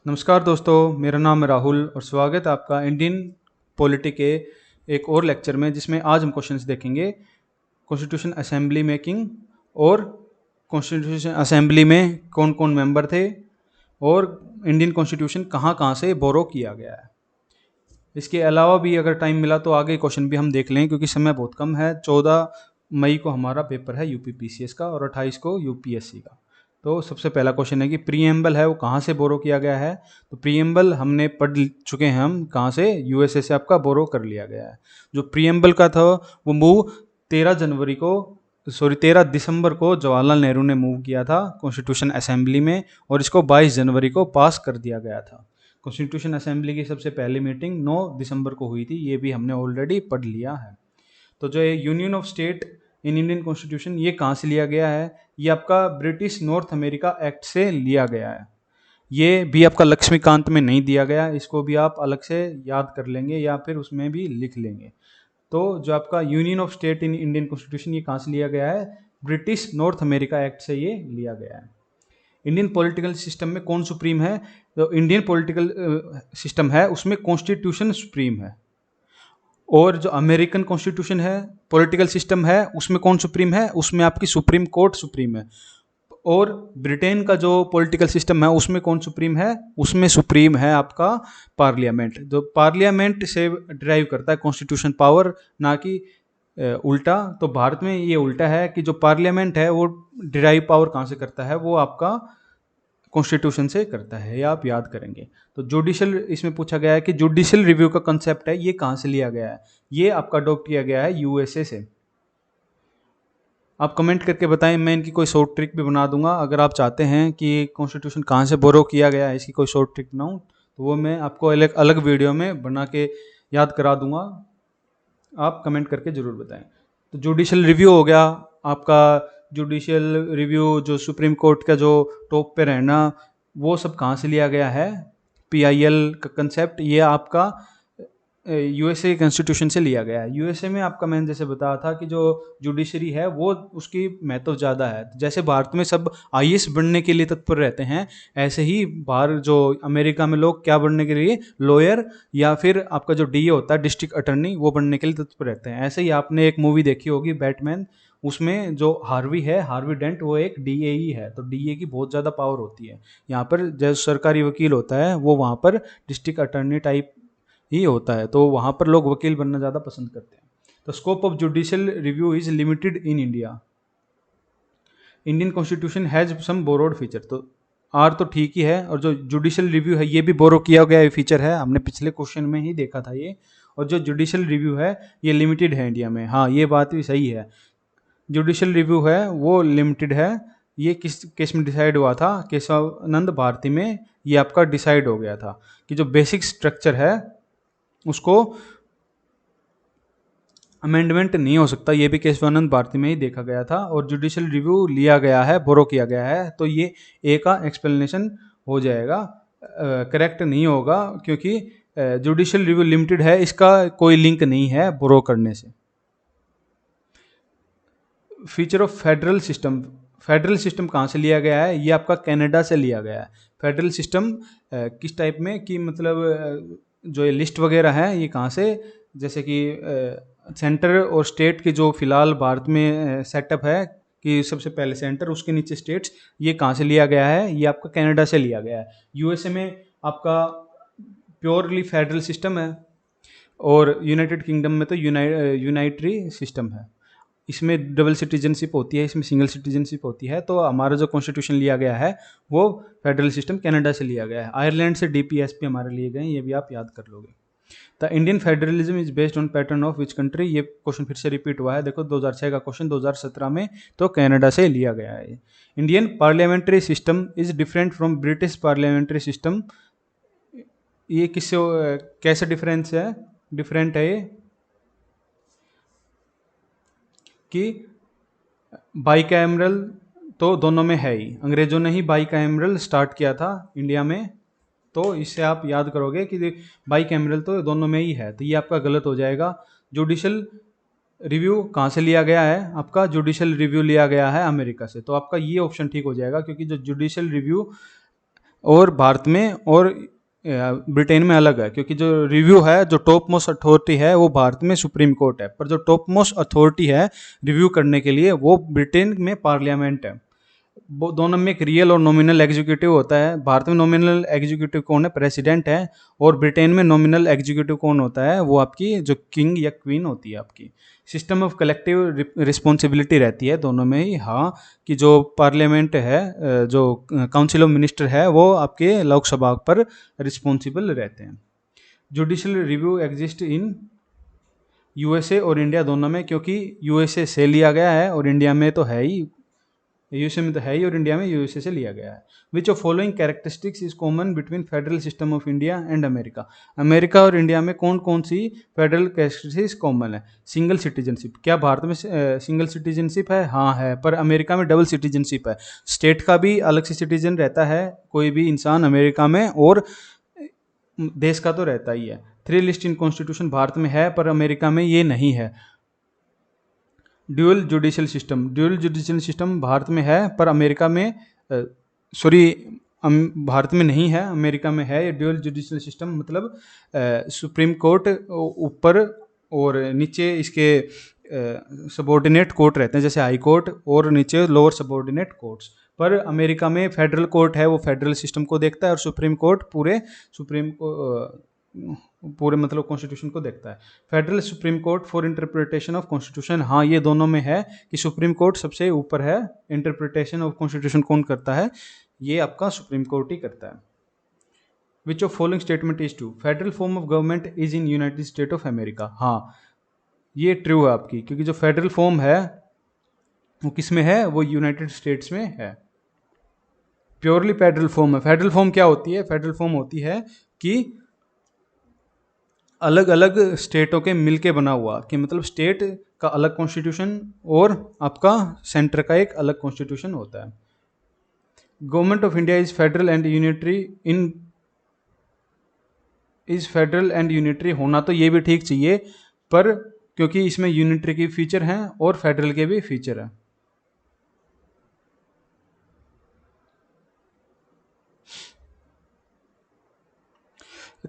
नमस्कार दोस्तों, मेरा नाम है राहुल और स्वागत है आपका इंडियन पॉलिटी के एक और लेक्चर में, जिसमें आज हम क्वेश्चंस देखेंगे कॉन्स्टिट्यूशन असेंबली मेकिंग और कॉन्स्टिट्यूशन असेंबली में कौन कौन मेंबर थे और इंडियन कॉन्स्टिट्यूशन कहाँ कहाँ से बोरो किया गया है। इसके अलावा भी अगर टाइम मिला तो आगे क्वेश्चन भी हम देख लें, क्योंकि समय बहुत कम है। 14 मई को हमारा पेपर है यूपीपीसीएस का और 28 को यूपीएससी का। तो सबसे पहला क्वेश्चन है कि प्रीएम्बल है वो कहाँ से बोरो किया गया है। तो प्रीएम्बल हमने पढ़ चुके हैं, हम कहाँ से, यूएसए से आपका बोरो कर लिया गया है। जो प्रीएम्बल का था वो मूव 13 दिसंबर को जवाहरलाल नेहरू ने मूव किया था कॉन्स्टिट्यूशन असेंबली में, और इसको 22 जनवरी को पास कर दिया गया था। कॉन्स्टिट्यूशन असेंबली की सबसे पहली मीटिंग 9 दिसंबर को हुई थी, ये भी हमने ऑलरेडी पढ़ लिया है। तो जो ये union of state in Indian constitution, ये कहाँ से लिया गया है? ये आपका ब्रिटिश नॉर्थ अमेरिका एक्ट से लिया गया है। ये भी आपका लक्ष्मीकांत में नहीं दिया गया, इसको भी आप अलग से याद कर लेंगे या फिर उसमें भी लिख लेंगे। तो जो आपका union of state in Indian constitution, ये कहाँ से लिया गया है? ब्रिटिश नॉर्थ अमेरिका एक्ट से ये लिया गया है। इंडियन पॉलिटिकल सिस्टम में कौन सुप्रीम है? तो इंडियन पॉलिटिकल सिस्टम है उसमें कॉन्स्टिट्यूशन सुप्रीम है। और जो अमेरिकन कॉन्स्टिट्यूशन है, पॉलिटिकल सिस्टम है, उसमें कौन सुप्रीम है? उसमें आपकी सुप्रीम कोर्ट सुप्रीम है। और ब्रिटेन का जो पॉलिटिकल सिस्टम है उसमें कौन सुप्रीम है? उसमें सुप्रीम है आपका पार्लियामेंट। जो पार्लियामेंट से ड्राइव करता है कॉन्स्टिट्यूशन पावर, ना कि उल्टा। तो भारत में ये उल्टा है कि जो पार्लियामेंट है वो ड्राइव पावर कहाँ से करता है? वो आपका कॉन्स्टिट्यूशन से करता है, ये आप याद करेंगे। तो जुडिशियल, इसमें पूछा गया है कि जुडिशियल रिव्यू का कंसेप्ट है, ये कहाँ से लिया गया है? ये आपका अडॉप्ट किया गया है यूएसए से। आप कमेंट करके बताएं, मैं इनकी कोई शॉर्ट ट्रिक भी बना दूंगा। अगर आप चाहते हैं कि कॉन्स्टिट्यूशन कहाँ से बोरो किया गया है, इसकी कोई शॉर्ट ट्रिक बनाऊं, तो वो मैं आपको अलग अलग वीडियो में बना के याद करा दूंगा। आप कमेंट करके ज़रूर बताएं। तो जुडिशियल रिव्यू हो गया आपका। जुडिशियल रिव्यू जो सुप्रीम कोर्ट का जो टॉप पे रहना, वो सब कहाँ से लिया गया है? पीआईएल का कंसेप्ट, ये आपका यूएसए कॉन्स्टिट्यूशन से लिया गया है। यूएसए में आपका, मैंने जैसे बताया था कि जो जुडिशरी है वो उसकी महत्व ज़्यादा है। जैसे भारत में सब आईएएस बनने के लिए तत्पर रहते हैं, ऐसे ही बाहर जो अमेरिका में लोग क्या बनने के लिए, लॉयर या फिर आपका जो डीए होता है डिस्ट्रिक्ट अटर्नी, वो बनने के लिए तत्पर रहते हैं। ऐसे ही आपने एक मूवी देखी होगी बैटमैन, उसमें जो हार्वी है, हार्वी डेंट, वो एक डीए ही है। तो डीए की बहुत ज़्यादा पावर होती है। यहाँ पर जो सरकारी वकील होता है वो वहाँ पर डिस्ट्रिक्ट अटर्नी टाइप ही होता है, तो वहाँ पर लोग वकील बनना ज़्यादा पसंद करते हैं। तो scope of judicial review is limited in India. Indian constitution has some borrowed feature. तो आर तो ठीक ही है, और जो जुडिशियल रिव्यू है ये भी बोरो किया गया फीचर है, हमने पिछले क्वेश्चन में ही देखा था ये। और जो जुडिशियल रिव्यू है ये लिमिटेड है इंडिया में। हाँ, ये बात भी सही है, जुडिशियल रिव्यू है वो लिमिटेड है। ये किस केस में डिसाइड हुआ था? केशवानंद भारती में ये आपका डिसाइड हो गया था कि जो बेसिक स्ट्रक्चर है उसको अमेंडमेंट नहीं हो सकता। ये भी केशवानंद भारती में ही देखा गया था। और जुडिशियल रिव्यू लिया गया है, बोरो किया गया है, तो ये ए का एक्सप्लेनेशन हो जाएगा, करेक्ट नहीं होगा, क्योंकि जुडिशियल रिव्यू लिमिटेड है, इसका कोई लिंक नहीं है बोरो करने से। Feature of federal system, federal system कहाँ से लिया गया है? ये आपका कनाडा से लिया गया है। फेडरल सिस्टम किस टाइप में कि मतलब जो ये लिस्ट वगैरह है ये कहाँ से, जैसे कि सेंटर और स्टेट की जो फिलहाल भारत में सेटअप है कि सबसे पहले सेंटर उसके नीचे स्टेट्स, ये कहाँ से लिया गया है? ये आपका कनाडा से लिया गया है। यूएसए में आपका प्योरली फेडरल सिस्टम है, और यूनाइटेड किंगडम में तो यूनाइटरी सिस्टम है। इसमें डबल सिटीजनशिप होती है, इसमें सिंगल सिटीजनशिप होती है। तो हमारा जो कॉन्स्टिट्यूशन लिया गया है वो फेडरल सिस्टम कनाडा से लिया गया है। आयरलैंड से डीपीएसपी हमारे लिए गए, ये भी आप याद कर लोगे। The Indian federalism is based on pattern of which country, ये क्वेश्चन फिर से रिपीट हुआ है। देखो 2006 का क्वेश्चन 2017 में तो कनाडा से लिया गया है। Indian parliamentary system is different from British parliamentary system, ये किससे कैसे डिफरेंस है, डिफरेंट है ये? कि बाईकैमरल तो दोनों में है ही, अंग्रेजों ने ही बाईकैमरल स्टार्ट किया था इंडिया में, तो इससे आप याद करोगे कि बाईकैमरल तो दोनों में ही है, तो ये आपका गलत हो जाएगा। जुडिशियल रिव्यू कहाँ से लिया गया है? आपका जुडिशियल रिव्यू लिया गया है अमेरिका से, तो आपका ये ऑप्शन ठीक हो जाएगा, क्योंकि जो जुडिशियल रिव्यू और भारत में और ब्रिटेन में अलग है, क्योंकि जो रिव्यू है, जो टॉप मोस्ट अथॉरिटी है वो भारत में सुप्रीम कोर्ट है, पर जो टॉप मोस्ट अथॉरिटी है रिव्यू करने के लिए वो ब्रिटेन में पार्लियामेंट है। वो दोनों में एक रियल और नॉमिनल एग्जीक्यूटिव होता है। भारत में नॉमिनल एग्जीक्यूटिव कौन है? प्रेसिडेंट है। और ब्रिटेन में नॉमिनल एग्जीक्यूटिव कौन होता है? वो आपकी जो किंग या क्वीन होती है आपकी। सिस्टम ऑफ कलेक्टिव रिस्पॉन्सिबिलिटी रहती है दोनों में ही, हाँ, कि जो पार्लियामेंट है, जो काउंसिल ऑफ मिनिस्टर है, वो आपके लोकसभा पर रिस्पॉन्सिबल रहते हैं। Judicial review exist in USA और इंडिया दोनों में, क्योंकि यूएसए से लिया गया है और इंडिया में तो है ही, यूएसए में तो है ही और इंडिया में यूएसए से लिया गया है। विच of following characteristics is common between federal system of India and America? America और इंडिया में कौन कौन सी फेडरल कैरेक्टरिस्टिक्स कॉमन है? Single citizenship. क्या भारत में सिंगल सिटीजनशिप है? हाँ है, पर अमेरिका में डबल सिटीजनशिप है। स्टेट का भी अलग से सिटीजन रहता है कोई भी इंसान अमेरिका में, और देश का तो रहता ही है। 3 लिस्ट इन कॉन्स्टिट्यूशन भारत में है, पर अमेरिका में ये नहीं है। Dual judicial system, dual judicial system Bharat में है, पर अमेरिका में भारत में नहीं है, अमेरिका में है। ये ड्यूअल जुडिशियल सिस्टम मतलब सुप्रीम कोर्ट ऊपर और नीचे इसके सबॉर्डिनेट कोर्ट रहते हैं, जैसे हाई कोर्ट, और नीचे लोअर सबॉर्डिनेट कोर्ट्स। पर अमेरिका में फेडरल कोर्ट है, वो फेडरल सिस्टम को देखता है, और सुप्रीम कोर्ट पूरे मतलब कॉन्स्टिट्यूशन को देखता है। Federal supreme court for interpretation of constitution, हाँ ये दोनों में है कि सुप्रीम कोर्ट सबसे ऊपर है। इंटरप्रिटेशन ऑफ कॉन्स्टिट्यूशन कौन करता है? ये आपका सुप्रीम कोर्ट ही करता है। विच of following statement is true? Federal form of government is in United state of America. हाँ ये ट्रू है आपकी, क्योंकि जो फेडरल फॉर्म है वो किस में है? वो यूनाइटेड स्टेट्स में है। प्योरली फेडरल फॉर्म है। फेडरल फॉर्म क्या होती है? फेडरल फॉर्म होती है कि अलग अलग स्टेटों के मिलके बना हुआ, कि मतलब स्टेट का अलग कॉन्स्टिट्यूशन और आपका सेंटर का एक अलग कॉन्स्टिट्यूशन होता है। Government of India is federal and unitary in, is federal and unitary होना तो ये भी ठीक चाहिए, पर क्योंकि इसमें यूनिटरी के फीचर हैं और फेडरल के भी फीचर हैं।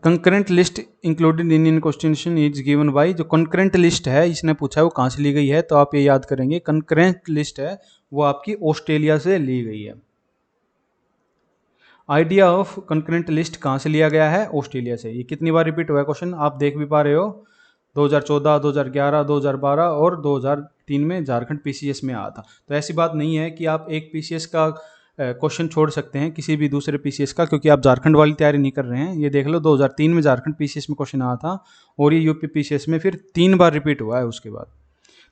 Concurrent list included in constitution is given by, जो कंकरेंट लिस्ट है इसने पूछा है वो कहाँ से ली गई है, तो आप ये याद करेंगे कंकरेंट लिस्ट है वो आपकी ऑस्ट्रेलिया से ली गई है। आइडिया ऑफ कंकरेंट लिस्ट कहाँ से लिया गया है? ऑस्ट्रेलिया से। ये कितनी बार रिपीट हुआ है क्वेश्चन, आप देख भी पा रहे हो। 2014, 2011, 2012 और 2003 में झारखंड पीसीएस में आया था। तो ऐसी बात नहीं है कि आप एक पीसीएस का क्वेश्चन छोड़ सकते हैं किसी भी दूसरे पीसीएस का, क्योंकि आप झारखंड वाली तैयारी नहीं कर रहे हैं। ये देख लो 2003 में झारखंड पीसीएस में क्वेश्चन आया था, और ये यूपी पीसीएस में फिर 3 बार रिपीट हुआ है उसके बाद।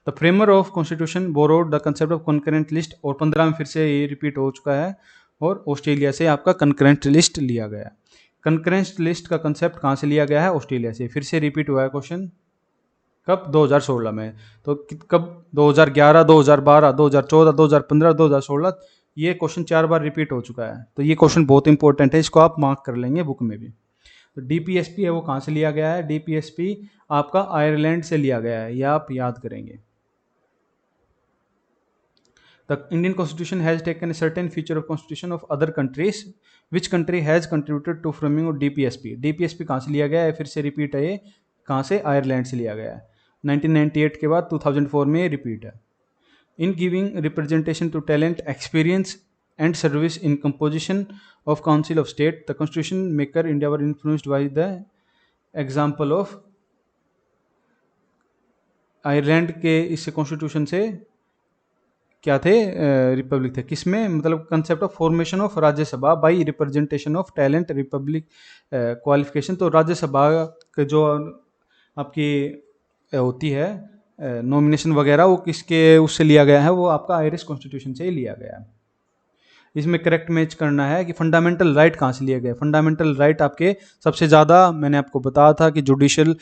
The framer of constitution borrowed the concept of concurrent list, और 15 में फिर से ये रिपीट हो चुका है, और ऑस्ट्रेलिया से आपका कंकरेंट लिस्ट लिया गया है। कंकरेंट लिस्ट का कंसेप्ट कहाँ से लिया गया है? ऑस्ट्रेलिया से। फिर से रिपीट हुआ है क्वेश्चन, कब? 2016 में। तो कब? 2011, 2012, 2014, 2015, 2016, ये क्वेश्चन 4 बार रिपीट हो चुका है। तो ये क्वेश्चन बहुत इंपॉर्टेंट है, इसको आप मार्क कर लेंगे बुक में भी। तो डीपीएसपी है वो कहाँ से लिया गया है? डीपीएसपी आपका आयरलैंड से लिया गया है, यह आप याद करेंगे। The Indian Constitution has taken a certain feature of Constitution of other countries. Which country has contributed to framing of DPSP? DPSP कहाँ से लिया गया है? फिर से रिपीट है ये, कहाँ से? आयरलैंड से लिया गया है। 1998 के बाद 2004 में ये रिपीट है। In giving representation to talent, experience and service in composition of Council of State, the Constitution maker India were influenced by the example of Ireland के इस कॉन्स्टिट्यूशन से क्या थे? रिपब्लिक थे। किसमें? मतलब concept of formation of Rajya Sabha by representation of talent Republic qualification. तो राज्यसभा के जो आपकी होती है नॉमिनेशन वगैरह, वो किसके उससे लिया गया है? वो आपका आयरिश कॉन्स्टिट्यूशन से ही लिया गया है। इसमें करेक्ट मैच करना है कि फंडामेंटल राइट कहाँ से लिए गए। फंडामेंटल राइट आपके सबसे ज़्यादा मैंने आपको बताया था कि जुडिशियल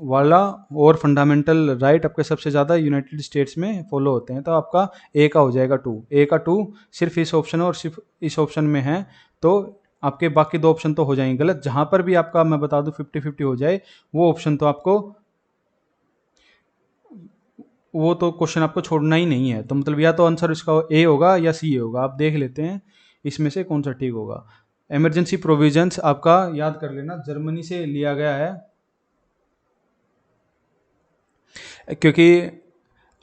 वाला और फंडामेंटल राइट आपके सबसे ज़्यादा यूनाइटेड स्टेट्स में फॉलो होते हैं। तो आपका ए का हो जाएगा 2, ए का 2 सिर्फ इस ऑप्शन और सिर्फ इस ऑप्शन में है, तो आपके बाकी 2 ऑप्शन तो हो जाएंगे गलत। जहाँ पर भी आपका मैं बता दूँ 50-50 हो जाए, वो ऑप्शन तो आपको, वो तो क्वेश्चन आपको छोड़ना ही नहीं है। तो मतलब या तो आंसर इसका ए होगा या सी होगा, आप देख लेते हैं इसमें से कौन सा ठीक होगा। इमरजेंसी प्रोविजंस आपका याद कर लेना, जर्मनी से लिया गया है, क्योंकि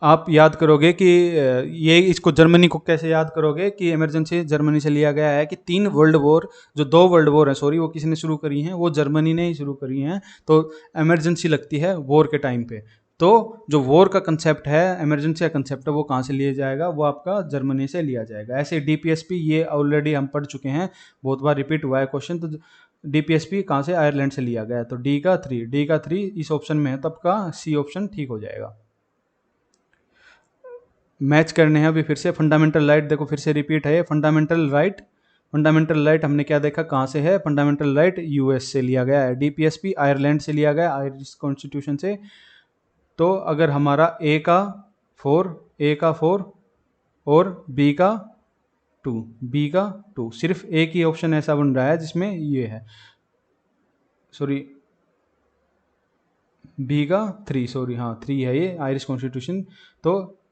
आप याद करोगे कि ये इसको जर्मनी को कैसे याद करोगे कि इमरजेंसी जर्मनी से लिया गया है कि 3 वर्ल्ड वॉर, जो 2 वर्ल्ड वॉर है सॉरी, वो किसी ने शुरू करी हैं, वो जर्मनी ने ही शुरू करी हैं, तो इमरजेंसी लगती है वॉर के टाइम पे। तो जो वॉर का कंसेप्ट है, इमरजेंसी का कंसेप्ट है, वो कहाँ से लिया जाएगा, वो आपका जर्मनी से लिया जाएगा। ऐसे डीपीएसपी ये ऑलरेडी हम पढ़ चुके हैं, बहुत बार रिपीट हुआ है क्वेश्चन। तो डीपीएसपी कहाँ से, आयरलैंड से लिया गया है, तो डी का 3 इस ऑप्शन में है, तब का सी ऑप्शन ठीक हो जाएगा। मैच करने हैं अभी फिर से। फंडामेंटल राइट देखो फिर से रिपीट है, फंडामेंटल राइट हमने क्या देखा कहाँ से है, फंडामेंटल राइट यूएस से लिया गया है, डीपीएसपी आयरलैंड से लिया गया, आयरिश कॉन्स्टिट्यूशन से। तो अगर हमारा ए का 4 और बी का 2 सिर्फ एक ही ऑप्शन ऐसा बन रहा है जिसमें ये है, सॉरी बी का 3 है ये आयरिश कॉन्स्टिट्यूशन, तो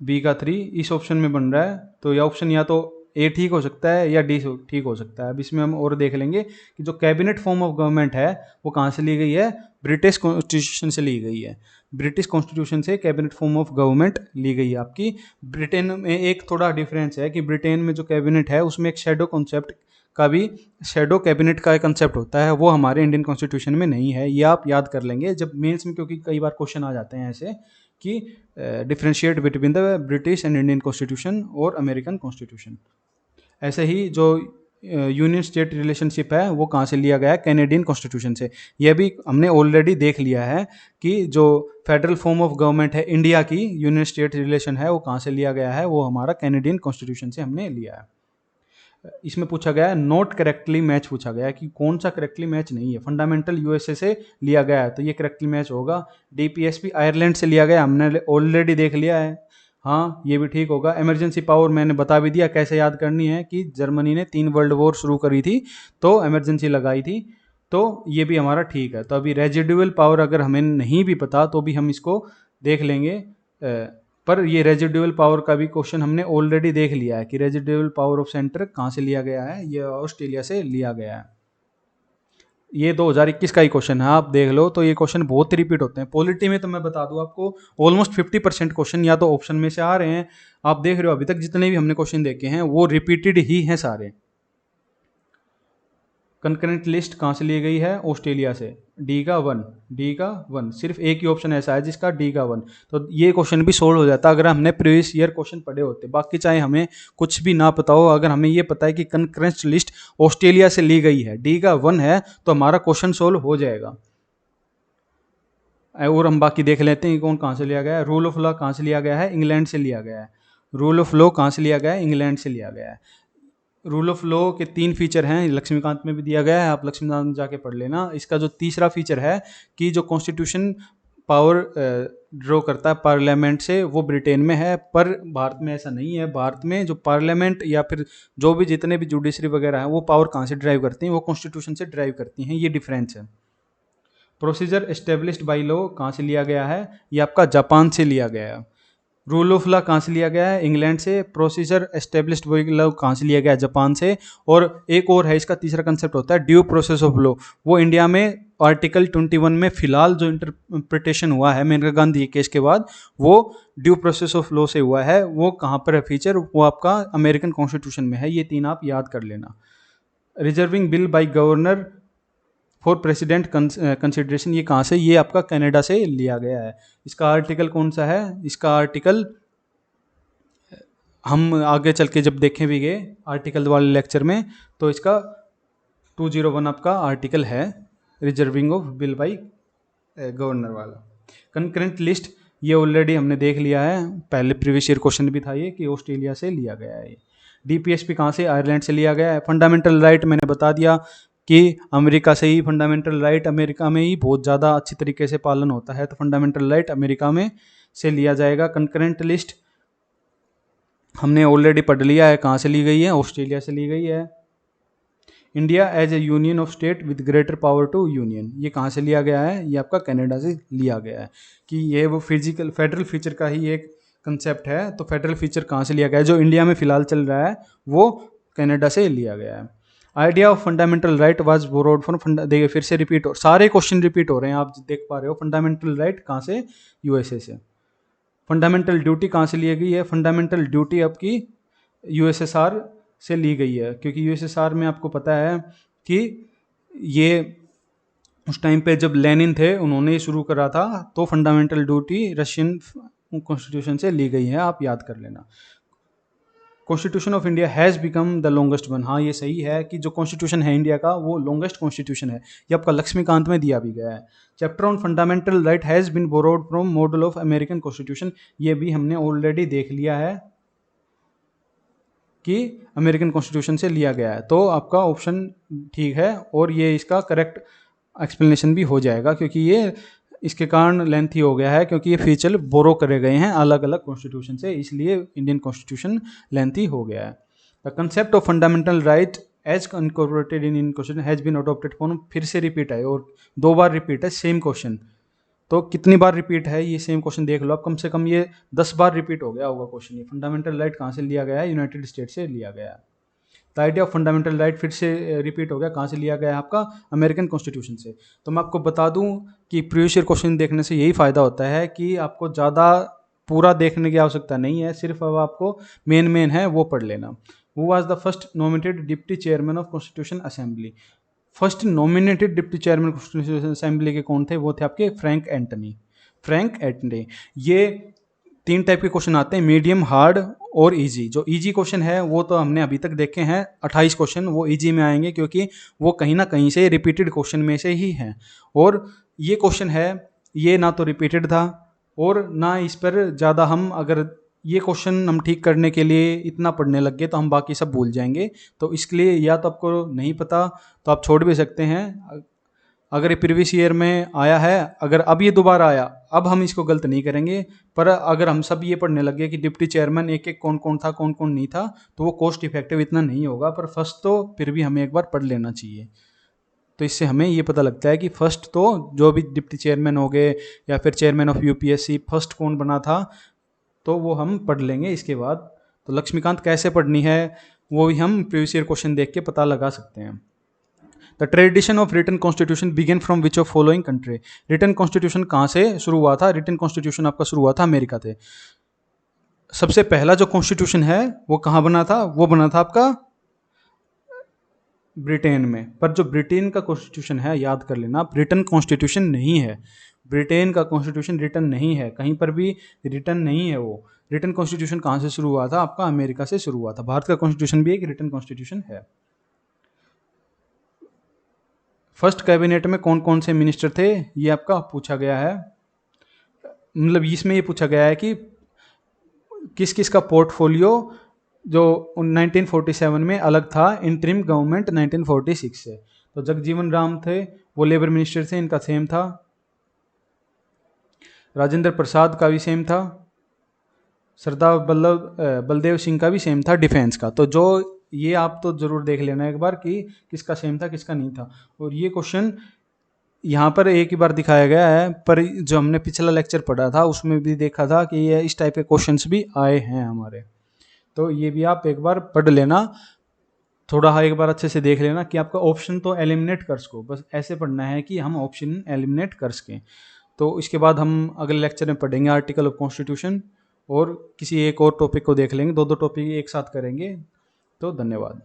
बी का 3 इस ऑप्शन में बन रहा है। तो यह ऑप्शन या तो ए ठीक हो सकता है या डी ठीक हो सकता है। अब इसमें हम और देख लेंगे कि जो कैबिनेट फॉर्म ऑफ गवर्नमेंट है वो कहाँ से ली गई है, ब्रिटिश कॉन्स्टिट्यूशन से ली गई है। ब्रिटिश कॉन्स्टिट्यूशन से कैबिनेट फॉर्म ऑफ गवर्नमेंट ली गई है आपकी। ब्रिटेन में एक थोड़ा डिफरेंस है कि ब्रिटेन में जो कैबिनेट है उसमें एक शेडो कॉन्सेप्ट का भी, शेडो कैबिनेट का एक कंसेप्ट होता है, वो हमारे इंडियन कॉन्स्टिट्यूशन में नहीं है। ये आप याद कर लेंगे जब मेंस में, क्योंकि कई बार क्वेश्चन आ जाते हैं ऐसे कि differentiate between the British and Indian constitution और अमेरिकन कॉन्स्टिट्यूशन। ऐसे ही जो यूनियन स्टेट रिलेशनशिप है वो कहाँ से लिया गया है, कैनेडियन कॉन्स्टिट्यूशन से। यह भी हमने ऑलरेडी देख लिया है कि जो फेडरल फॉर्म ऑफ गवर्नमेंट है इंडिया की, यूनियन स्टेट रिलेशन है, वो कहाँ से लिया गया है, वो हमारा कैनेडियन कॉन्स्टिट्यूशन से हमने लिया है। इसमें पूछा गया है नॉट करेक्टली मैच, पूछा गया है कि कौन सा करेक्टली मैच नहीं है। फंडामेंटल यूएसए से लिया गया है तो ये करेक्टली मैच होगा। डीपीएसपी आयरलैंड से लिया गया, हमने ऑलरेडी देख लिया है, हाँ ये भी ठीक होगा। इमरजेंसी पावर मैंने बता भी दिया कैसे याद करनी है कि जर्मनी ने 3 वर्ल्ड वॉर शुरू करी थी तो इमरजेंसी लगाई थी, तो ये भी हमारा ठीक है। तो अभी रेजिडुअल पावर अगर हमें नहीं भी पता तो भी हम इसको देख लेंगे, पर ये रेजिडुअल पावर का भी क्वेश्चन हमने ऑलरेडी देख लिया है कि रेजिडुअल पावर ऑफ सेंटर कहाँ से लिया गया है, ये ऑस्ट्रेलिया से लिया गया है। ये 2021 का ही क्वेश्चन है, आप देख लो। तो ये क्वेश्चन बहुत रिपीट होते हैं पॉलिटी में, तो मैं बता दूं आपको ऑलमोस्ट 50% क्वेश्चन या तो ऑप्शन में से आ रहे हैं। आप देख रहे हो अभी तक जितने भी हमने क्वेश्चन देखे हैं वो रिपीटेड ही हैं सारे। कंकरेंट लिस्ट कहाँ से ली गई है, ऑस्ट्रेलिया से, डी का 1 सिर्फ एक ही ऑप्शन ऐसा है जिसका डी का 1। तो ये क्वेश्चन भी सोल्व हो जाता अगर हमने प्रीवियस ईयर क्वेश्चन पढ़े होते। बाकी चाहे हमें कुछ भी ना पता हो, अगर हमें ये पता है कि कंकरेंट लिस्ट ऑस्ट्रेलिया से ली गई है, डी का 1 है, तो हमारा क्वेश्चन सोल्व हो जाएगा। और हम बाकी देख लेते हैं कौन कहाँ से लिया गया है। रूल ऑफ लॉ कहाँ से लिया गया है, इंग्लैंड से लिया गया है। रूल ऑफ लॉ कहाँ से लिया गया है, इंग्लैंड से लिया गया है। रूल ऑफ लॉ के 3 फीचर हैं, लक्ष्मीकांत में भी दिया गया है, आप लक्ष्मीकांत में जाके पढ़ लेना। इसका जो तीसरा फीचर है कि जो कॉन्स्टिट्यूशन पावर ड्रॉ करता है पार्लियामेंट से, वो ब्रिटेन में है, पर भारत में ऐसा नहीं है। भारत में जो पार्लियामेंट या फिर जो भी जितने भी जुडिशरी वगैरह हैं वो पावर कहाँ से ड्राइव करती हैं, वो कॉन्स्टिट्यूशन से ड्राइव करती हैं, ये डिफरेंस है। प्रोसीजर एस्टेब्लिश्ड बाई लॉ कहाँ से लिया गया है, ये आपका जापान से लिया गया है। रूल ऑफ लॉ कहाँ से लिया गया है, इंग्लैंड से। प्रोसीजर एस्टेब्लिश्ड बाई लॉ कहाँ से लिया गया है, जापान से। और एक और है, इसका तीसरा कंसेप्ट होता है ड्यू प्रोसेस ऑफ लॉ। वो इंडिया में आर्टिकल 21 में फिलहाल जो इंटरप्रिटेशन हुआ है मेनका गांधी केस के बाद, वो ड्यू प्रोसेस ऑफ लॉ से हुआ है। वो कहाँ पर है फीचर, वो आपका अमेरिकन कॉन्स्टिट्यूशन में है। ये 3 आप याद कर लेना। Reserving bill by governor for president consideration, ये कहाँ से, ये आपका कनाडा से लिया गया है। इसका आर्टिकल कौन सा है, इसका आर्टिकल हम आगे चल के जब देखें भी गए आर्टिकल वाले लेक्चर में, तो इसका 201 आपका आर्टिकल है, reserving of bill by governor वाला। कंकरेंट लिस्ट ये ऑलरेडी हमने देख लिया है, पहले प्रीवियस ईयर क्वेश्चन भी था ये कि ऑस्ट्रेलिया से लिया गया है। डीपीएसपी कहाँ से, आयरलैंड से लिया गया है। फंडामेंटल राइट मैंने बता दिया कि अमेरिका से ही फंडामेंटल राइट, अमेरिका में ही बहुत ज़्यादा अच्छी तरीके से पालन होता है, तो फंडामेंटल राइट अमेरिका में से लिया जाएगा। कंकरेंट लिस्ट हमने ऑलरेडी पढ़ लिया है कहाँ से ली गई है, ऑस्ट्रेलिया से ली गई है। India as a union of state with greater power to union, ये कहाँ से लिया गया है, ये आपका कनाडा से लिया गया है। कि ये वो फिजिकल फेडरल फीचर का ही एक कंसेप्ट है, तो फेडरल फीचर कहाँ से लिया गया है, जो इंडिया में फिलहाल चल रहा है वो कनाडा से लिया गया है। Idea of fundamental right was borrowed from, देखिए फिर से रिपीट हो, सारे क्वेश्चन रिपीट हो रहे हैं, आप देख पा रहे हो। फंडामेंटल राइट कहाँ से? यूएसए से। फंडामेंटल ड्यूटी कहाँ से ली गई है? फंडामेंटल ड्यूटी आपकी यूएसएसआर से ली गई है, क्योंकि यूएसएसआर में आपको पता है कि ये उस टाइम पे जब लेनिन थे उन्होंने शुरू करा था, तो फंडामेंटल ड्यूटी रशियन कॉन्स्टिट्यूशन से ली गई है, आप याद कर लेना। Constitution of India has become the longest one, हाँ ये सही है कि जो कॉन्स्टिट्यूशन है इंडिया का वो लॉन्गेस्ट कॉन्स्टिट्यूशन है, ये आपका लक्ष्मीकांत में दिया भी गया है। Chapter on fundamental right has been borrowed from model of American constitution, ये भी हमने ऑलरेडी देख लिया है कि अमेरिकन कॉन्स्टिट्यूशन से लिया गया है, तो आपका ऑप्शन ठीक है और ये इसका करेक्ट एक्सप्लेनेशन भी हो जाएगा, क्योंकि ये इसके कारण लेंथी हो गया है, क्योंकि ये फीचर बोरो करे गए हैं अलग अलग कॉन्स्टिट्यूशन से, इसलिए इंडियन कॉन्स्टिट्यूशन लेंथी हो गया है। The concept of fundamental right as incorporated in question has been adopted for, फिर से रिपीट है और 2 बार रिपीट है सेम क्वेश्चन। तो कितनी बार रिपीट है ये सेम क्वेश्चन देख लो आप, कम से कम ये 10 बार रिपीट हो गया होगा क्वेश्चन। ये फंडामेंटल राइट कहाँ से लिया गया है? यूनाइटेड स्टेट से लिया गया है। The idea of fundamental right फिर से रिपीट हो गया, कहाँ से लिया गया है? आपका अमेरिकन कॉन्स्टिट्यूशन से। तो मैं आपको बता दूं कि प्रीवियस ईयर क्वेश्चन देखने से यही फ़ायदा होता है कि आपको ज़्यादा पूरा देखने की आवश्यकता नहीं है, सिर्फ अब आपको मेन है वो पढ़ लेना। वो was the first nominated deputy chairman of constitution assembly. First nominated deputy chairman constitution assembly के कौन थे? वो थे आपके फ्रैंक एंटनी। Frank Antony. ये 3 टाइप के क्वेश्चन आते हैं, मीडियम, हार्ड और इजी। जो इजी क्वेश्चन है वो तो हमने अभी तक देखे हैं 28 क्वेश्चन, वो इजी में आएंगे क्योंकि वो कहीं ना कहीं से रिपीटेड क्वेश्चन में से ही हैं। और ये क्वेश्चन है ये ना तो रिपीटेड था और ना इस पर ज़्यादा हम, अगर ये क्वेश्चन हम ठीक करने के लिए इतना पढ़ने लग गए तो हम बाकी सब भूल जाएंगे। तो इसके लिए या तो आपको नहीं पता तो आप छोड़ भी सकते हैं। अगर ये प्रीवियस ईयर में आया है, अगर अब ये दोबारा आया, अब हम इसको गलत नहीं करेंगे। पर अगर हम सब ये पढ़ने लगे कि डिप्टी चेयरमैन एक एक कौन कौन था कौन कौन नहीं था, तो वो कॉस्ट इफेक्टिव इतना नहीं होगा। पर फर्स्ट तो फिर भी हमें एक बार पढ़ लेना चाहिए। तो इससे हमें ये पता लगता है कि फर्स्ट तो जो भी डिप्टी चेयरमैन हो गए या फिर चेयरमैन ऑफ यूपीएससी फर्स्ट कौन बना था, तो वो हम पढ़ लेंगे इसके बाद। तो लक्ष्मीकांत कैसे पढ़नी है वो भी हम प्रीवियस ईयर क्वेश्चन देख के पता लगा सकते हैं। The tradition of written constitution began from which of following country. Written constitution कहाँ से शुरू हुआ था? रिटन कॉन्स्टिट्यूशन आपका शुरू हुआ था अमेरिका से। सबसे पहला जो कॉन्स्टिट्यूशन है वो कहाँ बना था? वो बना था आपका ब्रिटेन में। पर जो ब्रिटेन का कॉन्स्टिट्यूशन है, याद कर लेना, ब्रिटेन कॉन्स्टिट्यूशन नहीं है। ब्रिटेन का कॉन्स्टिट्यूशन रिटन नहीं है, कहीं पर भी रिटन नहीं है। वो रिटन कॉन्स्टिट्यूशन कहाँ से शुरू हुआ था? आपका अमेरिका से शुरू हुआ था। भारत का कॉन्स्टिट्यूशन भी एक रिटन कॉन्स्टिट्यूशन है। फर्स्ट कैबिनेट में कौन कौन से मिनिस्टर थे ये आपका पूछा गया है। मतलब इसमें ये पूछा गया है कि किस किस का पोर्टफोलियो जो 1947 में अलग था इंटरिम गवर्नमेंट 1946 से। तो जगजीवन राम थे, वो लेबर मिनिस्टर थे, इनका सेम था। राजेंद्र प्रसाद का भी सेम था। सरदार बलदेव सिंह का भी सेम था डिफेंस का। तो जो ये आप तो जरूर देख लेना एक बार कि किसका सेम था किसका नहीं था। और ये क्वेश्चन यहाँ पर एक ही बार दिखाया गया है, पर जो हमने पिछला लेक्चर पढ़ा था उसमें भी देखा था कि ये इस टाइप के क्वेश्चंस भी आए हैं हमारे। तो ये भी आप एक बार पढ़ लेना, थोड़ा एक बार अच्छे से देख लेना कि आपका ऑप्शन तो एलिमिनेट कर सको, बस ऐसे पढ़ना है कि हम ऑप्शन एलिमिनेट कर सकें। तो इसके बाद हम अगले लेक्चर में पढ़ेंगे आर्टिकल ऑफ कॉन्स्टिट्यूशन और किसी एक और टॉपिक को देख लेंगे, 2 टॉपिक एक साथ करेंगे। तो धन्यवाद।